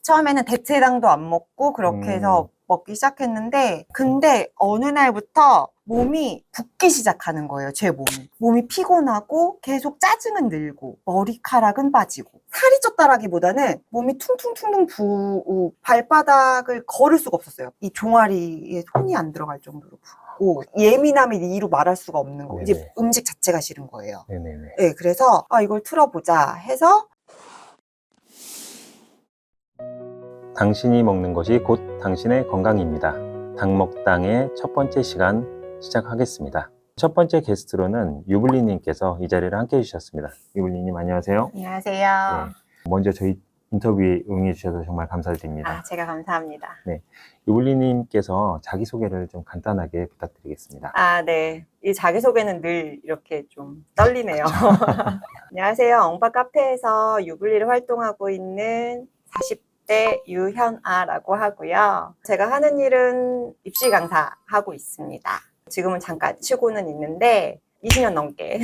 처음에는 대체당도 안 먹고 그렇게 해서 먹기 시작했는데, 근데 어느 날부터 몸이 붓기 시작하는 거예요, 제 몸이. 몸이 피곤하고 계속 짜증은 늘고 머리카락은 빠지고 살이 쪘다라기보다는 몸이 퉁퉁퉁퉁 부고 발바닥을 걸을 수가 없었어요. 이 종아리에 손이 안 들어갈 정도로 붓고 예민함이 이루 말할 수가 없는 거예요. 네네. 이제 음식 자체가 싫은 거예요. 네네네. 네, 그래서 이걸 틀어보자 해서 당신이 먹는 것이 곧 당신의 건강입니다. 당먹당의 첫 번째 시간 시작하겠습니다. 첫 번째 게스트로는 유블리님께서 이 자리를 함께 해주셨습니다. 유블리님 안녕하세요. 안녕하세요. 네. 먼저 저희 인터뷰에 응해주셔서 정말 감사드립니다. 제가 감사합니다. 네. 유블리님께서 자기소개를 좀 간단하게 부탁드리겠습니다. 네. 이 자기소개는 늘 이렇게 좀 떨리네요. 안녕하세요. 엉파 카페에서 유블리를 활동하고 있는 40대 유현아라고 하고요. 제가 하는 일은 입시 강사하고 있습니다. 지금은 잠깐 쉬고는 있는데 20년 넘게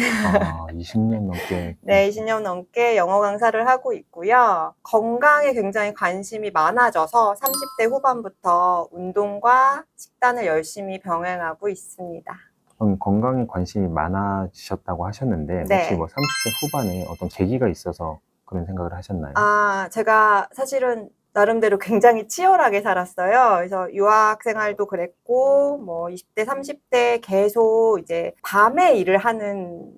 20년 넘게. 네, 20년 넘게 영어 강사를 하고 있고요. 건강에 굉장히 관심이 많아져서 30대 후반부터 운동과 식단을 열심히 병행하고 있습니다. 건강에 관심이 많아지셨다고 하셨는데 네. 혹시 뭐 30대 후반에 어떤 계기가 있어서 그런 생각을 하셨나요? 제가 사실은 나름대로 굉장히 치열하게 살았어요. 그래서 유학 생활도 그랬고, 뭐 20대, 30대 계속 이제 밤에 일을 하는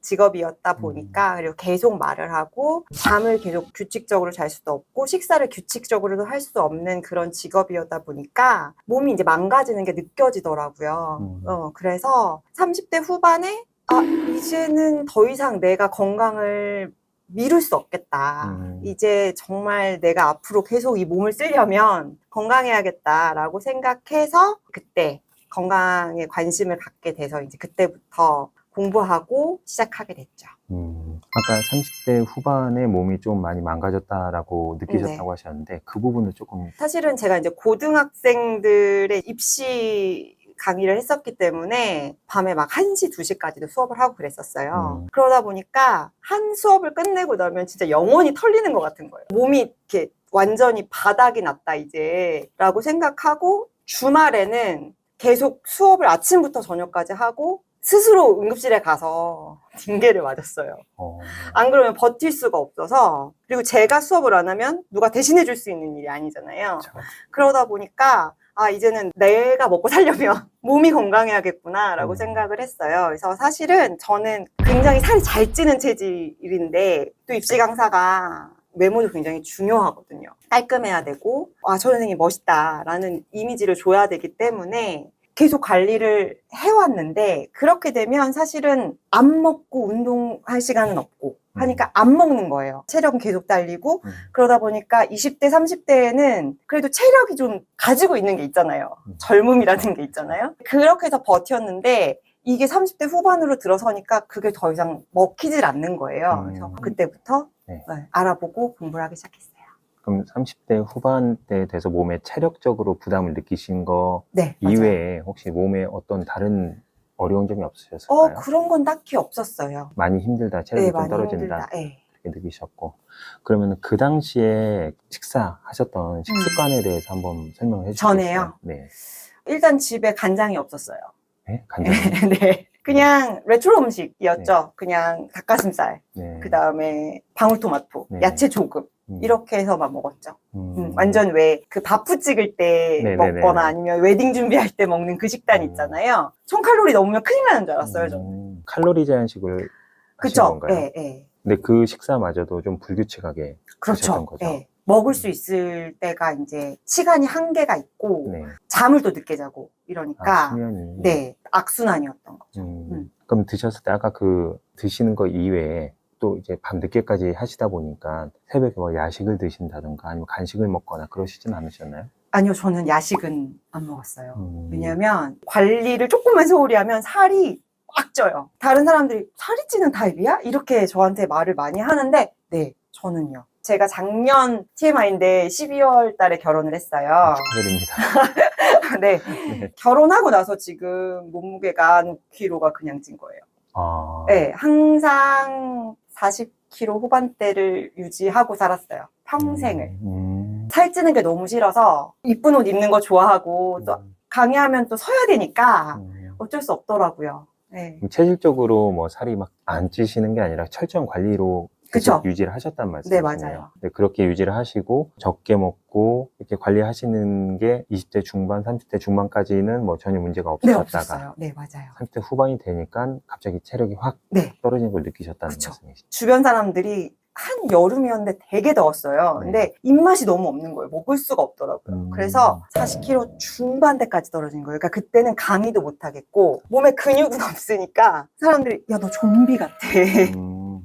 직업이었다 보니까, 그리고 계속 말을 하고, 잠을 계속 규칙적으로 잘 수도 없고, 식사를 규칙적으로도 할 수 없는 그런 직업이었다 보니까, 몸이 이제 망가지는 게 느껴지더라고요. 그래서 30대 후반에, 이제는 더 이상 내가 건강을 미룰 수 없겠다. 이제 정말 내가 앞으로 계속 이 몸을 쓰려면 건강해야겠다라고 생각해서 그때 건강에 관심을 갖게 돼서 이제 그때부터 공부하고 시작하게 됐죠. 아까 30대 후반에 몸이 좀 많이 망가졌다라고 느끼셨다고 하셨는데 그 부분을 조금 사실은 제가 이제 고등학생들의 입시 강의를 했었기 때문에 밤에 막 1시, 2시까지도 수업을 하고 그랬었어요. 그러다 보니까 한 수업을 끝내고 나면 진짜 영혼이 털리는 것 같은 거예요. 몸이 이렇게 완전히 바닥이 났다 이제 라고 생각하고 주말에는 계속 수업을 아침부터 저녁까지 하고 스스로 응급실에 가서 징계를 맞았어요. 안 그러면 버틸 수가 없어서, 그리고 제가 수업을 안 하면 누가 대신해 줄 수 있는 일이 아니잖아요. 그렇죠. 그러다 보니까 이제는 내가 먹고 살려면 몸이 건강해야겠구나 라고 생각을 했어요. 그래서 사실은 저는 굉장히 살이 잘 찌는 체질인데 또 입시 강사가 외모도 굉장히 중요하거든요. 깔끔해야 되고 저 선생님이 멋있다라는 이미지를 줘야 되기 때문에 계속 관리를 해왔는데, 그렇게 되면 사실은 안 먹고 운동할 시간은 없고 하니까 안 먹는 거예요. 체력은 계속 달리고 그러다 보니까 20대, 30대에는 그래도 체력이 좀 가지고 있는 게 있잖아요. 젊음이라는 게 있잖아요. 그렇게 해서 버텼는데 이게 30대 후반으로 들어서니까 그게 더 이상 먹히질 않는 거예요. 그래서 그때부터 알아보고 공부를 하기 시작했어요. 그럼 30대 후반대에 돼서 몸에 체력적으로 부담을 느끼신 거 네, 이외에 혹시 몸에 어떤 다른 어려운 점이 없으셨을까요? 그런 건 딱히 없었어요. 많이 힘들다, 체력이 좀 많이 떨어진다 힘들다. 네. 그렇게 느끼셨고, 그러면 그 당시에 식사하셨던 식습관에 대해서 한번 설명을 해주시겠어요? 전에요? 네. 일단 집에 간장이 없었어요. 네? 간장? 네. 그냥 레트로 음식이었죠. 그냥 닭가슴살, 네. 그 다음에 방울토마토, 네. 야채 조금 이렇게 해서만 먹었죠. 완전 왜 그 밥프 찍을 때 네네네네. 먹거나 아니면 웨딩 준비할 때 먹는 그 식단 있잖아요. 1000칼로리 넘으면 큰일 나는 줄 알았어요, 저는. 칼로리 제한식을 하신 그쵸? 건가요? 네, 네. 근데 그 식사마저도 좀 불규칙하게 그렇죠. 드셨던 거죠? 네. 먹을 수 있을 때가 이제 시간이 한계가 있고 네. 잠을 또 늦게 자고 이러니까 수면이. 네, 악순환이었던 거죠. 그럼 드셨을 때 아까 그 드시는 거 이외에 또 이제 밤 늦게까지 하시다 보니까 새벽에 뭐 야식을 드신다든가 아니면 간식을 먹거나 그러시진 않으셨나요? 아니요, 저는 야식은 안 먹었어요. 왜냐면 관리를 조금만 소홀히 하면 살이 꽉 쪄요. 다른 사람들이 살이 찌는 타입이야? 이렇게 저한테 말을 많이 하는데 네, 저는요. 제가 작년 TMI인데 12월 달에 결혼을 했어요. 축하드립니다. 네. 네. 결혼하고 나서 지금 몸무게가 6kg가 그냥 찐 거예요. 네, 항상 40kg 후반대를 유지하고 살았어요. 평생을. 살찌는 게 너무 싫어서 이쁜 옷 입는 거 좋아하고 또 강의하면 또 서야 되니까 어쩔 수 없더라고요. 네. 체질적으로 뭐 살이 막 안 찌시는 게 아니라 철저한 관리로 계속 그쵸. 유지를 하셨단 네, 말씀이시네요. 맞아요. 네, 그렇게 유지를 하시고 적게 먹고 이렇게 관리하시는 게 20대 중반, 30대 중반까지는 뭐 전혀 문제가 네, 없으셨다가 없었어요. 네, 맞아요. 30대 후반이 되니까 갑자기 체력이 확 네. 떨어지는 걸 느끼셨다는 그쵸. 말씀이시죠. 주변 사람들이 한 여름이었는데 되게 더웠어요. 네. 근데 입맛이 너무 없는 거예요. 먹을 수가 없더라고요. 그래서 40kg 중반대까지 떨어진 거예요. 그러니까 그때는 강의도 못 하겠고 몸에 근육은 없으니까 사람들이 야, 너 좀비 같아.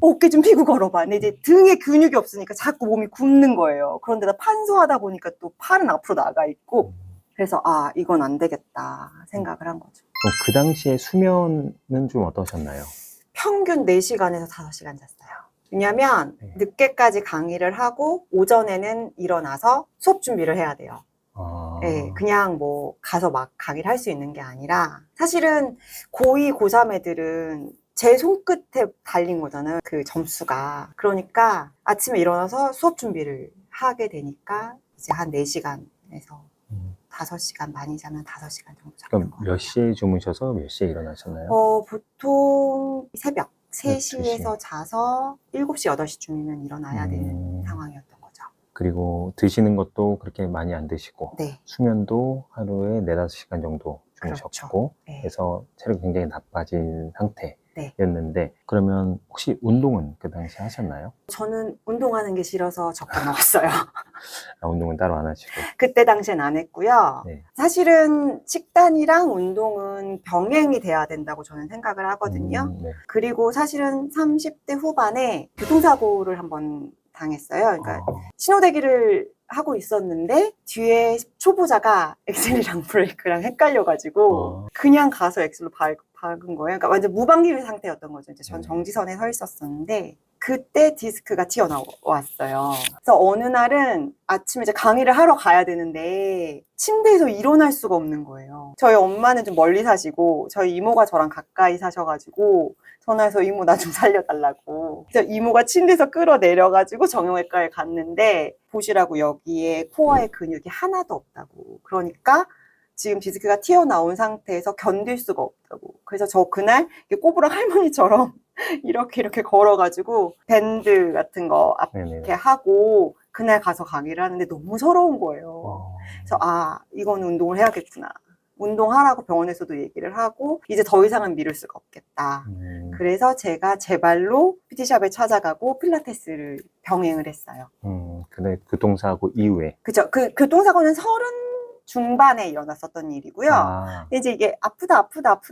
어깨 좀 피고 걸어봐. 근데 이제 등에 근육이 없으니까 자꾸 몸이 굽는 거예요. 그런데다 판소하다 보니까 또 팔은 앞으로 나가 있고 그래서 아, 이건 안 되겠다 생각을 한 거죠. 그럼 그 당시에 수면은 좀 어떠셨나요? 평균 4시간에서 5시간 잤어요. 왜냐면 네. 늦게까지 강의를 하고 오전에는 일어나서 수업 준비를 해야 돼요. 네, 그냥 뭐 가서 막 강의를 할 수 있는 게 아니라 사실은 고2, 고3 애들은 제 손끝에 달린 거잖아요. 그 점수가. 그러니까 아침에 일어나서 수업 준비를 하게 되니까 이제 한 4시간에서 5시간, 많이 자면 5시간 정도 그럼 자는 거예요. 몇 시에 주무셔서 몇 시에 일어나셨나요? 보통 새벽 3시에서 3시. 자서 7시, 8시쯤이면 일어나야 되는 상황이었던 거죠. 그리고 드시는 것도 그렇게 많이 안 드시고 네. 수면도 하루에 4-5시간 정도 주무셨고 그렇죠. 네. 그래서 체력이 굉장히 나빠진 네. 상태였는데 그러면 혹시 운동은 그 당시에 하셨나요? 저는 운동하는 게 싫어서 적게 먹었어요. 아, 운동은 따로 안 하시고. 그때 당시엔 안 했고요. 네. 사실은 식단이랑 운동은 병행이 돼야 된다고 저는 생각을 하거든요. 네. 그리고 사실은 30대 후반에 교통사고를 한번 당했어요. 그러니까 신호대기를 하고 있었는데 뒤에 초보자가 엑셀이랑 브레이크랑 헷갈려가지고 그냥 가서 엑셀로 박은 거예요. 그러니까 완전 무방비 상태였던 거죠. 이제 전 정지선에 서 있었었는데 그때 디스크가 튀어나왔어요. 그래서 어느 날은 아침에 이제 강의를 하러 가야 되는데 침대에서 일어날 수가 없는 거예요. 저희 엄마는 좀 멀리 사시고 저희 이모가 저랑 가까이 사셔가지고 전화해서 이모 나 좀 살려달라고. 그래서 이모가 침대에서 끌어내려가지고 정형외과에 갔는데 보시라고 여기에 코어에 근육이 하나도 없다고. 그러니까 지금 디스크가 튀어나온 상태에서 견딜 수가 없다고. 그래서 저 그날 꼬부랑 할머니처럼 이렇게 걸어가지고 밴드 같은 거 앞에 하고 그날 가서 강의를 하는데 너무 서러운 거예요. 그래서 아, 이건 운동을 해야겠구나. 운동하라고 병원에서도 얘기를 하고 이제 더 이상은 미룰 수가 없겠다. 그래서 제가 제 발로 PT샵에 찾아가고 필라테스를 병행을 했어요. 근데 교통사고 이후에 그죠. 그 교통사고는 30 중반에 일어났었던 일이고요. 이제 이게 아프다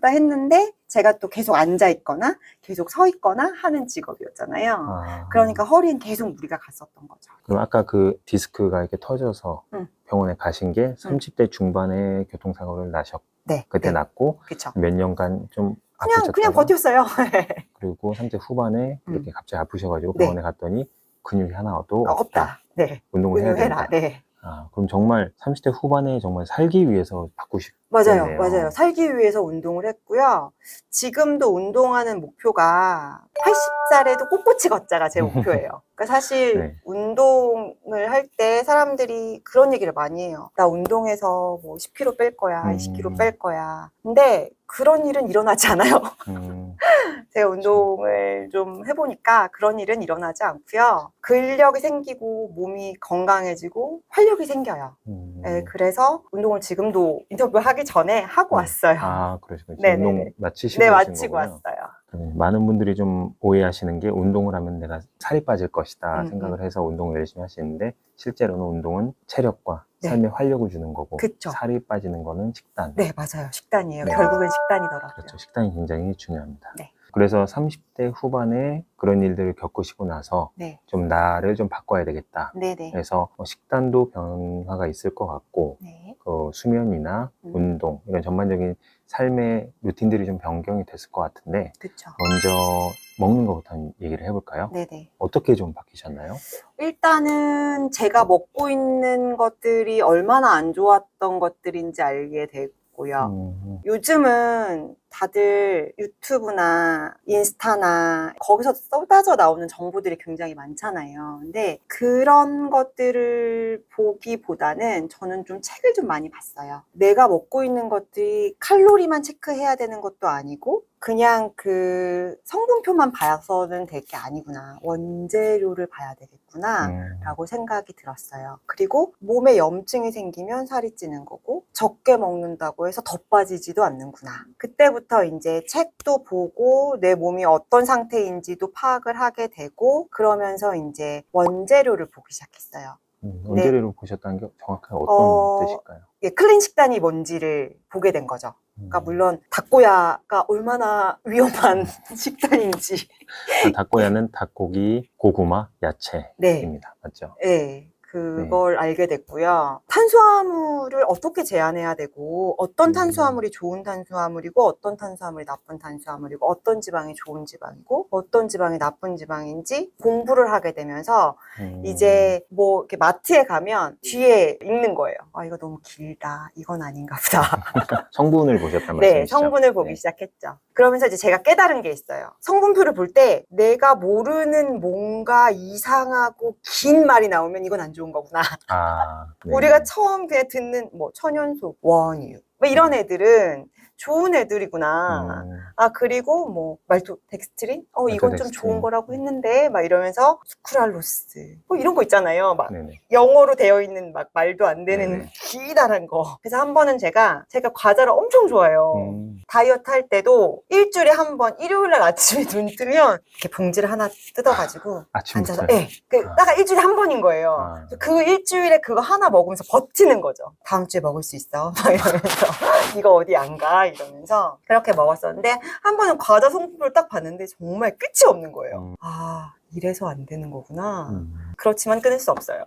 했는데 제가 또 계속 앉아 있거나 계속 서 있거나 하는 직업이었잖아요. 그러니까 허리엔 계속 무리가 갔었던 거죠. 그럼 아까 그 디스크가 이렇게 터져서 병원에 가신 게 30대 중반에 교통사고를 나셨고 그때 났고 그쵸. 몇 년간 좀 그냥 버텼어요. 그리고 30대 후반에 이렇게 갑자기 아프셔가지고 병원에 갔더니 근육이 하나도 없다. 네. 운동을 해야 된다. 네. 그럼 정말 30대 후반에 정말 살기 위해서 바꾸셨네요. 맞아요. 살기 위해서 운동을 했고요. 지금도 운동하는 목표가 80살에도 꼿꼿이 걷자가 제 목표예요. 그러니까 사실 운동을 할 때 사람들이 그런 얘기를 많이 해요. 나 운동해서 뭐 10kg 뺄 거야, 20kg 뺄 거야. 근데 그런 일은 일어나지 않아요. 제가 운동을 좀 해보니까 그런 일은 일어나지 않고요. 근력이 생기고 몸이 건강해지고 활력이 생겨요. 네, 그래서 운동을 지금도 인터뷰 하기 전에 하고 왔어요. 그러시군요. 네네네. 운동 마치시고 네, 오신 마치고 거군요. 왔어을 많은 분들이 좀 오해하시는 게 운동을 하면 내가 살이 빠질 것이다 생각을 해서 운동을 열심히 하시는데 실제로는 운동은 체력과 삶에 활력을 주는 거고 그쵸. 살이 빠지는 거는 식단. 네, 맞아요. 식단이에요. 결국엔 식단이더라고요. 그렇죠. 식단이 굉장히 중요합니다. 네. 그래서 30대 후반에 그런 일들을 겪으시고 나서 좀 나를 좀 바꿔야 되겠다. 네네. 그래서 식단도 변화가 있을 것 같고 그 수면이나 운동 이런 전반적인 삶의 루틴들이 좀 변경이 됐을 것 같은데 그쵸. 먼저 먹는 것부터 얘기를 해볼까요? 네네. 어떻게 좀 바뀌셨나요? 일단은 제가 먹고 있는 것들이 얼마나 안 좋았던 것들인지 알게 됐고 됐고요. 요즘은 다들 유튜브나 인스타나 거기서 쏟아져 나오는 정보들이 굉장히 많잖아요. 근데 그런 것들을 보기보다는 저는 좀 책을 좀 많이 봤어요. 내가 먹고 있는 것들이 칼로리만 체크해야 되는 것도 아니고 그냥 그 성분표만 봐서는 될 게 아니구나. 원재료를 봐야 되겠구나. 라고 생각이 들었어요. 그리고 몸에 염증이 생기면 살이 찌는 거고 적게 먹는다고 해서 더 빠지지도 않는구나. 그때부터 이제 책도 보고 내 몸이 어떤 상태인지도 파악을 하게 되고 그러면서 이제 원재료를 보기 시작했어요. 원재료를 보셨다는 게 정확하게 어떤 뜻일까요? 예, 클린 식단이 뭔지를 보게 된 거죠. 그러니까 물론 닭고야가 얼마나 위험한 식단인지. 닭고야는 닭고기, 고구마, 야채입니다. 네. 맞죠? 네. 그걸 알게 됐고요. 탄수화물을 어떻게 제한해야 되고 어떤 탄수화물이 좋은 탄수화물이고 어떤 탄수화물이 나쁜 탄수화물이고 어떤 지방이 좋은 지방이고 어떤 지방이 나쁜 지방인지 공부를 하게 되면서 이제 뭐 이렇게 마트에 가면 뒤에 읽는 거예요. 아, 이거 너무 길다. 이건 아닌가 보다. 성분을 보셨단 네, 말씀이시죠? 성분을 보기 시작했죠. 그러면서 이제 제가 깨달은 게 있어요. 성분표를 볼 때 내가 모르는 뭔가 이상하고 긴 말이 나오면 이건 안 좋은 거구나. 네. 우리가 처음 그냥 듣는 뭐 천연소, 원유 뭐 이런 애들은 좋은 애들이구나. 그리고 뭐 말토덱스트린? 이건 좀 좋은 거라고 했는데 막 이러면서 수크랄로스 뭐 이런 거 있잖아요. 막 네네. 영어로 되어 있는 막 말도 안 되는 네네. 기다란 거. 그래서 한 번은 제가 과자를 엄청 좋아해요. 다이어트 할 때도 일주일에 한 번 일요일 날 아침에 눈 뜨면 이렇게 봉지를 하나 뜯어가지고 아침부터요? 앉아서 딱 일주일에 한 번인 거예요. 그 일주일에 그거 하나 먹으면서 버티는 거죠. 다음 주에 먹을 수 있어. 막 이러면서 이거 어디 안 가? 이러면서 그렇게 먹었었는데 한 번은 과자 성분표를 딱 봤는데 정말 끝이 없는 거예요. 아, 이래서 안 되는 거구나. 그렇지만 끊을 수 없어요.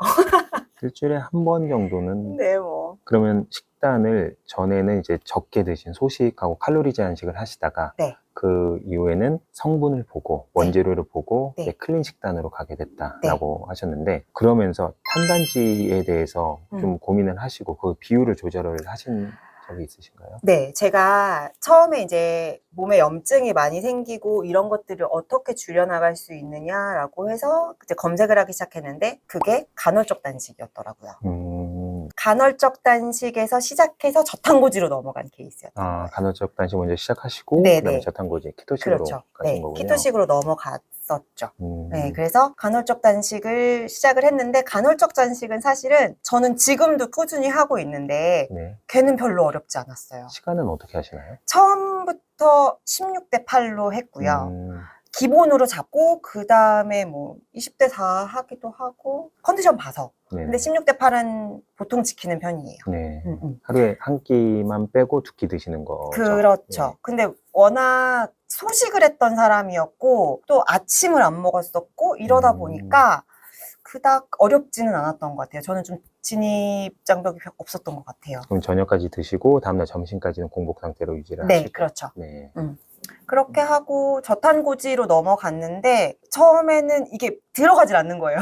일주일에 한 번 정도는. 네, 뭐. 그러면 식단을 전에는 이제 적게 드신 소식하고 칼로리 제한식을 하시다가 네. 그 이후에는 성분을 보고 원재료를 보고 네. 이제 클린 식단으로 가게 됐다라고 하셨는데, 그러면서 탄단지에 대해서 좀 고민을 하시고 그 비율을 조절을 하신 적이 있으신가요? 네, 제가 처음에 이제 몸에 염증이 많이 생기고 이런 것들을 어떻게 줄여나갈 수 있느냐라고 해서 이제 검색을 하기 시작했는데 그게 간헐적 단식이었더라고요. 간헐적 단식에서 시작해서 저탄고지로 넘어간 케이스였던 거예요. 간헐적 단식 먼저 시작하시고 네네. 그다음에 저탄고지 키토식으로 그렇죠. 가신 네, 거군요. 키토식으로 넘어갔었죠. 네, 그래서 간헐적 단식을 시작을 했는데 간헐적 단식은 사실은 저는 지금도 꾸준히 하고 있는데 네. 걔는 별로 어렵지 않았어요. 시간은 어떻게 하시나요? 처음부터 16대 8로 했고요. 기본으로 잡고 그 다음에 뭐 20대 4 하기도 하고 컨디션 봐서. 네. 근데 16대 8은 보통 지키는 편이에요. 네. 하루에 한 끼만 빼고 두 끼 드시는 거죠? 그렇죠. 네. 근데 워낙 소식을 했던 사람이었고 또 아침을 안 먹었었고 이러다 보니까 그닥 어렵지는 않았던 것 같아요. 저는 좀 진입 장벽이 없었던 것 같아요. 그럼 저녁까지 드시고 다음날 점심까지는 공복 상태로 유지를 네, 하시고. 그렇죠. 네. 그렇게 하고 저탄고지로 넘어갔는데 처음에는 이게 들어가질 않는 거예요.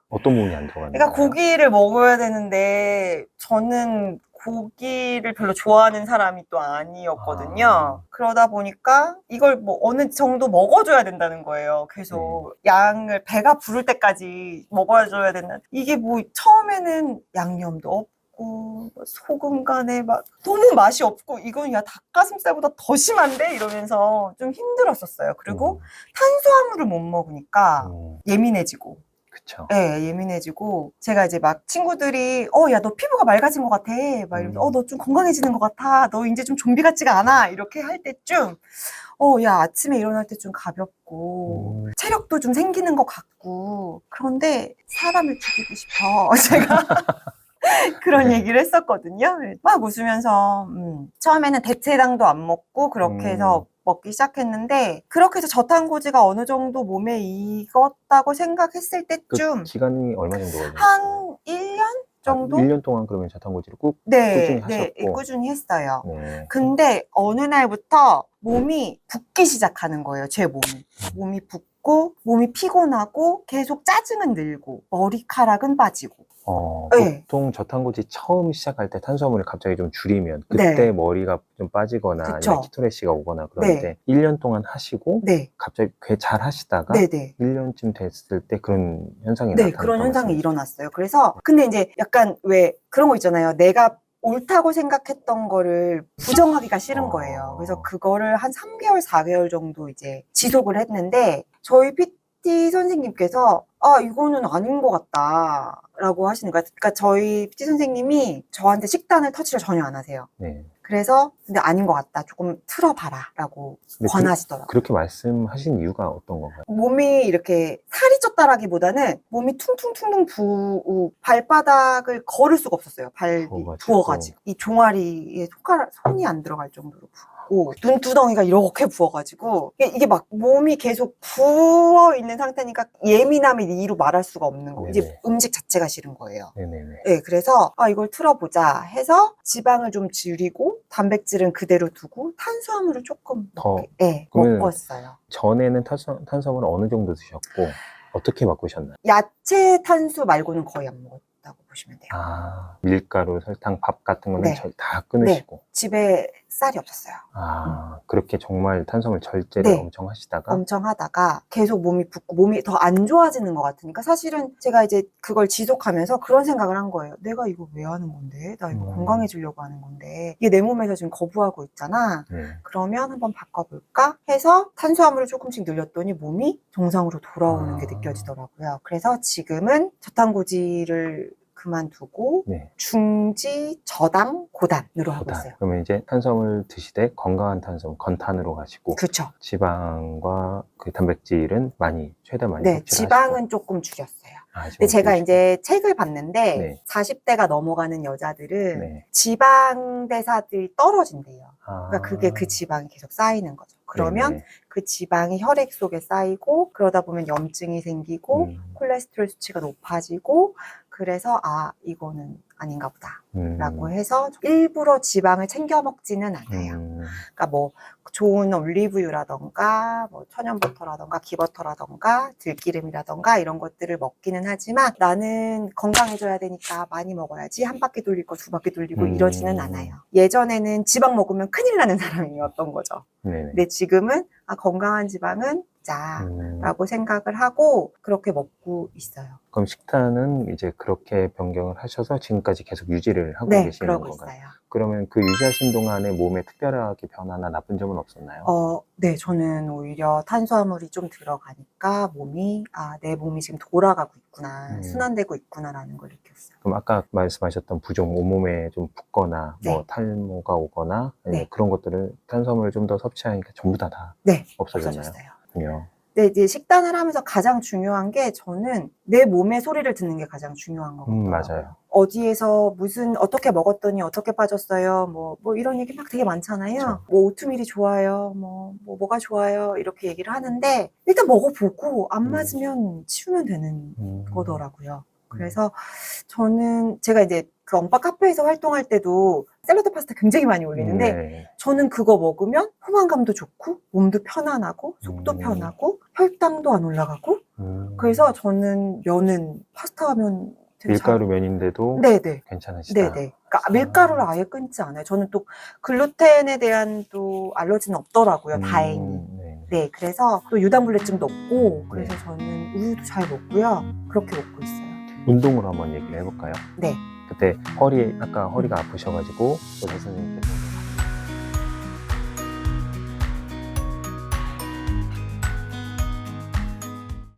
어떤 부분이 안 들어가는 그러니까 거예요? 고기를 먹어야 되는데 저는 고기를 별로 좋아하는 사람이 또 아니었거든요. 그러다 보니까 이걸 뭐 어느 정도 먹어줘야 된다는 거예요. 계속 양을 배가 부를 때까지 먹어줘야 된다. 이게 뭐 처음에는 양념도 없고 소금 간에 막 너무 맛이 없고 이건 야 닭가슴살보다 더 심한데 이러면서 좀 힘들었었어요. 그리고 탄수화물을 못 먹으니까 예민해지고. 그쵸. 네, 예민해지고 제가 이제 막 친구들이 야, 너 피부가 맑아진 것 같아. 막 이러면서 너 좀 건강해지는 것 같아. 너 이제 좀 좀비 같지가 않아. 이렇게 할 때쯤 야, 아침에 일어날 때 좀 가볍고 체력도 좀 생기는 것 같고 그런데 사람을 죽이고 싶어. 제가 그런 얘기를 했었거든요. 막 웃으면서 처음에는 대체당도 안 먹고 그렇게 해서 먹기 시작했는데 그렇게 해서 저탄고지가 어느 정도 몸에 익었다고 생각했을 때쯤 기간이 얼마 정도 걸렸어요? 한 1년 정도? 1년 동안 그러면 저탄고지를 꾸준히 네, 하셨고. 꾸준히 했어요. 네. 근데 어느 날부터 몸이 붓기 시작하는 거예요. 제 몸이. 몸이 붓고 몸이 피곤하고 계속 짜증은 늘고 머리카락은 빠지고 네. 보통 저탄고지 처음 시작할 때 탄수화물을 갑자기 좀 줄이면 그때 네. 머리가 좀 빠지거나 그쵸. 아니면 키토레시가 오거나 그런데 1년 동안 하시고 네. 갑자기 잘 하시다가 네네. 1년쯤 됐을 때 그런 현상이 네, 나타났던 그런 현상이 말씀이시죠? 일어났어요. 그래서 근데 이제 약간 왜 그런 거 있잖아요. 내가 옳다고 생각했던 거를 부정하기가 싫은 거예요. 그래서 그거를 한 3개월, 4개월 정도 이제 지속을 했는데 저희 PT 선생님께서 이거는 아닌 것 같다라고 하시는 거예요. 그러니까 저희 PT 선생님이 저한테 식단을 터치를 전혀 안 하세요. 네. 그래서 근데 아닌 것 같다. 조금 틀어봐라 라고 근데 권하시더라고요. 그렇게 말씀하신 이유가 어떤 건가요? 몸이 이렇게 살이 쪘다라기보다는 몸이 퉁퉁퉁퉁 발바닥을 걸을 수가 없었어요. 발이 부어가지고. 이 종아리에 손이 안 들어갈 정도로 붓고 눈두덩이가 이렇게 부어가지고 이게 막 몸이 계속 부어있는 상태니까 예민함이 이루 말할 수가 없는 거예요. 네네. 이제 음식 자체가 싫은 거예요. 네네네. 네, 그래서 이걸 틀어보자 해서 지방을 좀 줄이고 단백질은 그대로 두고 탄수화물을 조금 더 그러면 먹었어요. 전에는 탄수화물을 어느 정도 드셨고 어떻게 바꾸셨나요? 야채 탄수 말고는 거의 안 먹었다고 보시면 돼요. 밀가루, 설탕, 밥 같은 거는 네. 다 끊으시고. 집에 쌀이 없었어요. 그렇게 정말 탄수화물 절제를 네. 엄청 하시다가 엄청 하다가 계속 몸이 붓고 몸이 더 안 좋아지는 것 같으니까 사실은 제가 이제 그걸 지속하면서 그런 생각을 한 거예요. 내가 이거 왜 하는 건데? 나 이거 건강해지려고 하는 건데 이게 내 몸에서 지금 거부하고 있잖아. 그러면 한번 바꿔볼까 해서 탄수화물을 조금씩 늘렸더니 몸이 정상으로 돌아오는 게 느껴지더라고요. 그래서 지금은 저탄고지를 그만두고 네. 중지, 저당, 고단으로 하고 있어요. 그러면 이제 탄수화물 드시되 건강한 탄수화물, 건탄으로 가시고 그렇죠. 지방과 그 단백질은 최대한 많이 네, 섭취를 지방은 조금 줄였어요. 하시고. 근데 제가 이제 책을 봤는데 네. 40대가 넘어가는 여자들은 네. 지방 대사들이 떨어진대요. 그러니까 그게 그 지방이 계속 쌓이는 거죠. 그러면 네네. 그 지방이 혈액 속에 쌓이고 그러다 보면 염증이 생기고 콜레스테롤 수치가 높아지고 그래서 이거는 아닌가 보다 라고 해서 일부러 지방을 챙겨 먹지는 않아요. 그러니까 뭐 좋은 올리브유라던가 뭐 천연버터라던가 기버터라던가 들기름이라던가 이런 것들을 먹기는 하지만 나는 건강해져야 되니까 많이 먹어야지 한 바퀴 돌릴 거 두 바퀴 돌리고 이러지는 않아요. 예전에는 지방 먹으면 큰일 나는 사람이었던 거죠. 네네. 근데 지금은 건강한 지방은 자라고 생각을 하고 그렇게 먹고 있어요. 그럼 식단은 이제 그렇게 변경을 하셔서 지금까지 계속 유지를 하고 네, 계시는 그러고 건가요? 있어요. 그러면 그 유지하신 동안에 몸에 특별하게 변화나 나쁜 점은 없었나요? 네, 저는 오히려 탄수화물이 좀 들어가니까 내 몸이 지금 돌아가고 있구나, 순환되고 있구나라는 걸 느꼈어요. 그럼 아까 말씀하셨던 부종, 온몸에 좀 붓거나 네. 뭐 탈모가 오거나 아니면 네. 그런 것들을 탄수화물을 좀 더 섭취하니까 전부 다 네, 없어졌나요? 없어졌어요. 네, 이제 식단을 하면서 가장 중요한 게 저는 내 몸의 소리를 듣는 게 가장 중요한 것 같아요. 맞아요. 어디에서 어떻게 먹었더니 어떻게 빠졌어요. 뭐 이런 얘기 막 되게 많잖아요. 그렇죠. 뭐 오트밀이 좋아요. 뭐가 좋아요. 이렇게 얘기를 하는데 일단 먹어보고 안 맞으면 치우면 되는 거더라고요. 그래서 제가 이제 그 엄빠 카페에서 활동할 때도 샐러드 파스타 굉장히 많이 올리는데 네. 저는 그거 먹으면 포만감도 좋고 몸도 편안하고 속도 편하고 혈당도 안 올라가고 그래서 저는 파스타 하면 되게 밀가루 면인데도 네네. 괜찮으시다. 네네. 그러니까 밀가루를 아예 끊지 않아요. 저는 또 글루텐에 대한 또 알러지는 없더라고요. 다행히. 네, 그래서 또 유당불내증도 없고 그래서 저는 우유도 잘 먹고요. 그렇게 먹고 있어요. 운동으로 한번 얘기를 해볼까요? 네. 그때 아까 허리가 아프셔가지고 의사 선생님께서